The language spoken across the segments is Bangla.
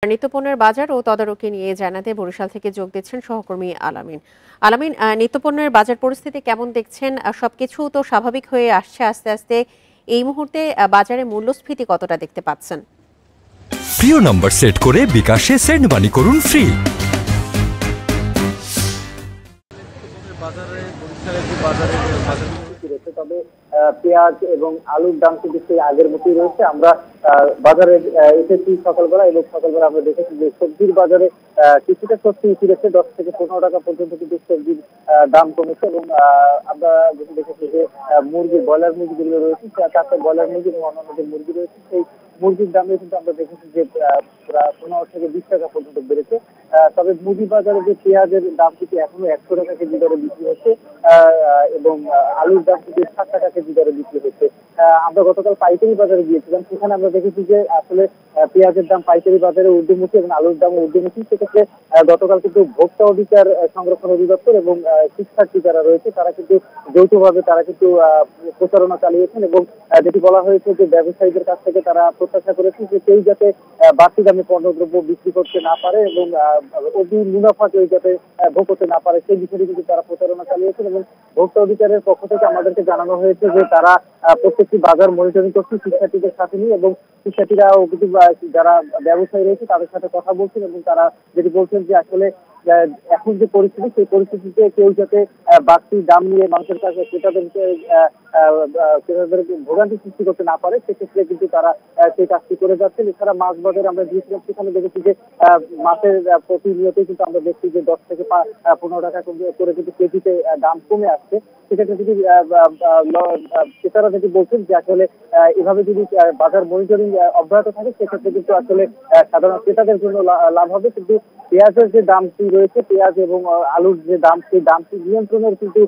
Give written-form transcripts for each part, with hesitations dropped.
নিত্যপণ্যের বাজার ও তদারকি নিয়ে জানাতে বরিশাল থেকে যোগ দিচ্ছেন সহকর্মী আলামিন। আলামিন, নিত্যপণ্যের বাজার পরিস্থিতি কেমন দেখছেন? সবকিছু তো স্বাভাবিক হয়ে আসছে আস্তে আস্তে। এই মুহূর্তে বাজারে মূল্যস্ফীতি কতটা দেখতে পাচ্ছেন? প্রিয় নাম্বার সেট করে বিকাশে সেন্ড মানি করুন ফ্রি। তবে পেঁয়াজ এবং আলুর দাম কিন্তু সেই আগের মতোই রয়েছে। আমরা বাজারে এসেছি সকালবেলা এবং সকালবেলা আমরা দেখেছি যে সবজির বাজারে কিছুটা সত্যি ফিরেছে, 10 থেকে 15 টাকা পর্যন্ত কিন্তু সবজির দাম কমেছে। এবং আমরা যেটা দেখেছি যে মুরগি, ব্রয়লার মুরগি যেগুলো রয়েছে, তাতে ব্রয়লার মুরগি এবং অন্যান্য যে মুরগি রয়েছে সেই মুরগির দামে কিন্তু আমরা দেখেছি যে প্রায় 15 থেকে 20 টাকা পর্যন্ত বেড়েছে। তবে মুদি বাজারে যে পেঁয়াজের দাম কিন্তু এখনো 100 টাকা কেজি দরে বিক্রি হচ্ছে এবং আলুর দাম কিন্তু 60 টাকা কেজি দরে বিক্রি হচ্ছে। আমরা গতকাল পাইকারি বাজারে গিয়েছিলাম, সেখানে আমরা দেখেছি যে আসলে পেঁয়াজের দাম পাইকারি বাজারে ঊর্ধ্বমুখী এবং আলুর দাম ঊর্ধ্বমুখী। সেক্ষেত্রে গতকাল কিন্তু ভোক্তা অধিকার সংরক্ষণ অধিদপ্তর এবং শিক্ষার্থী যারা রয়েছে তারা কিন্তু যৌথভাবে তারা কিন্তু প্রচারণা চালিয়েছেন এবং যেটি বলা হয়েছে যে ব্যবসায়ীদের কাছ থেকে তারা প্রত্যাশা করেছে যে কেউ যাতে বাড়তি দামে পণ্যদ্রব্য বিক্রি করতে না পারে এবং অতি মুনাফা কেউ যাতে ভোগ করতে না পারে, সেই বিষয়টি কিন্তু তারা প্রচারণা চালিয়েছেন। এবং ভোক্তা অধিকারের পক্ষ থেকে আমাদেরকে জানানো হয়েছে যে তারা প্রত্যেকটি বাজার মনিটরিং করছে শিক্ষার্থীদের সাথে নিয়ে, এবং শিক্ষার্থীরাও কিন্তু যারা ব্যবসায়ী রয়েছে তাদের সাথে কথা বলছেন এবং তারা যেটি বলছেন যে আসলে এখন যে পরিস্থিতি সেই পরিস্থিতিতে কেউ যাতে বাড়তি দাম নিয়ে মানুষের কাছে ক্রেতাদেরকে ভোগান্তি সৃষ্টি করতে না পারে, সেক্ষেত্রে কিন্তু তারা সেই কাজটি করে যাচ্ছেন। এছাড়া মাছ বাজারে আমরা গিয়েছিলাম, সেখানে দেখেছি যে মাছের প্রতিনিয়তই কিন্তু আমরা দেখছি যে 10 থেকে 15 টাকা করে কিন্তু কেজিতে দাম কমে আসছে। সেক্ষেত্রে যদি ক্রেতারা যেটি বলছেন যে আসলে এভাবে যদি বাজার মনিটরিং অব্যাহত থাকে সেক্ষেত্রে কিন্তু আসলে সাধারণ ক্রেতাদের জন্য লাভ হবে। কিন্তু পেঁয়াজের যে দামটি রয়েছে, পেঁয়াজ এবং আলুর যে দাম, সেই দামটি নিয়ন্ত্রণের কিন্তু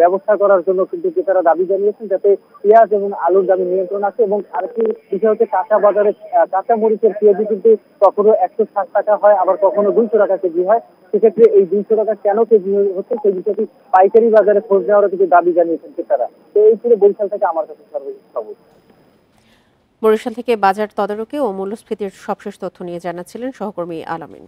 ব্যবস্থা করার জন্য কিন্তু ক্রেতারা দাবি জানিয়েছেন যাতে পেঁয়াজ এবং আলুর দামে নিয়ন্ত্রণ আছে। এবং আরেকটি বিষয় হচ্ছে কাঁচা বাজারে কাঁচা মরিচের কেজি কিন্তু কখনো 160 টাকা হয়, আবার কখনো 200 টাকা কেজি হয়। সেক্ষেত্রে এই 200 টাকা কেন কেজি হচ্ছে সেই বিষয়টি পাইকারি বাজারে খোঁজ নেওয়ারও কিন্তু দাবি জানিয়েছেন ক্রেতারা। তো এই ছিল বরিশাল থেকে আমার কাছে সর্বশেষ খবর। বরিশাল থেকে বাজার তদারকি ও মূল্যস্ফীতির সবশেষ তথ্য নিয়ে জানাচ্ছিলেন সহকর্মী আলামিন।